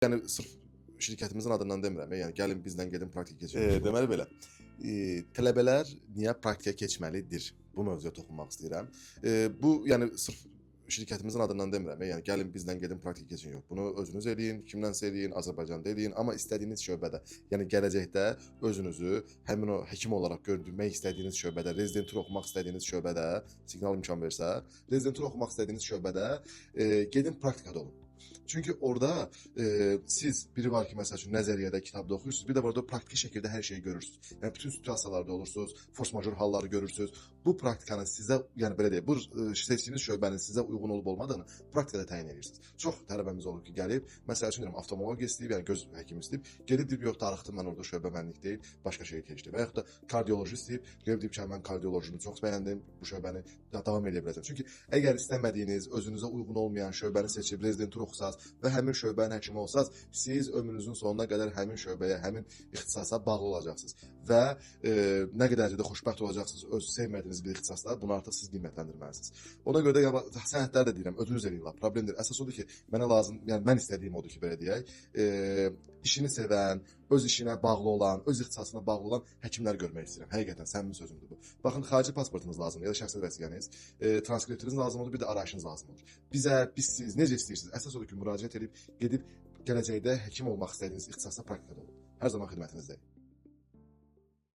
Yəni sırf şirkətimizin adından demirəm, yəni gəlin bizdən gedin praktika keçin. Deməli belə, tələbələr niyə praktikaya keçməlidir? Bu mövzuya toxunmaq istəyirəm. Bu yəni sırf şirkətimizin adından demirəm, yəni gəlin bizdən gedin praktika keçin yox. Bunu özünüz eləyin, kimdənsə eləyin, Azərbaycanda eləyin, amma istədiyiniz şöbədə, yəni gələcəkdə özünüzü həmin o həkim olaraq görünmək istədiyiniz şöbədə, rezidentur oxumaq istədiyiniz şöbədə, siqnal imkan versə, rezidentur oxumaq istədiyiniz şöbədə gedin praktikada olun. Çünki orada siz biri var ki, məsəl üçün nəzəriyyədə, kitabda oxuyursunuz, bir də orada praktiki şəkildə hər şeyi görürsünüz. Yəni bütün situasiyalarda olursunuz, force majeure halları görürsünüz. Bu praktikanın sizə, yəni belə deyək, bu seçdiyiniz şöbənin sizə uyğun olub olmadığını praktikada təyin edirsiniz. Çox tələbəmiz olur ki, gəlib, məsəl üçün deyirəm, oftalmologiya istəyib, yəni göz həkimi istəyib, gedib deyib, yox, darıxdım, mən orada şöbə mənlik deyil, başqa şeyə keçdim. Və yaxud da kardioloji istəyib, gəlib deyib ki, mən kardiolojini çox bəyəndim, bu şöbəni davam edə biləcəm. Çünki əgər istəmədiyiniz, özünüzə uyğun olmayan şöbəni seçib rezidentur oxusaz və həmin şöbənin həkimi olsaz, siz ömrünüzün sonuna qədər həmin şöbəyə, həmin ixtisasa bağlı olacaqsınız və nə qədər də xoşbəxt olacaqsınız öz sevmədiyiniz bir ixtisasda, bunu artıq siz qiymətləndirməlisiniz. Ona görə də sənədlər də deyirəm, ödünüz eləyirlər, problem deyil. Əsas odur ki, mənə lazım, yəni mən istədiyim odur ki, belə deyək, işini sevən, öz işinə bağlı olan, öz ixtisasına bağlı olan həkimlər görmək istəyirəm. Həqiqətən səmimi sözümdür bu. Baxın, xarici pasportunuz lazımdır ya da şəxsi vəsiqəniz, transkriptiniz lazım olur, bir də arayışınız lazım olur. Bizə, biz siz necə istəyirsiniz? Əsas odur ki, müraciət edib, gedib gələcəkdə həkim olmaq istədiyiniz ixtisasda praktikada olun. Hər zaman xidmətinizdəyim.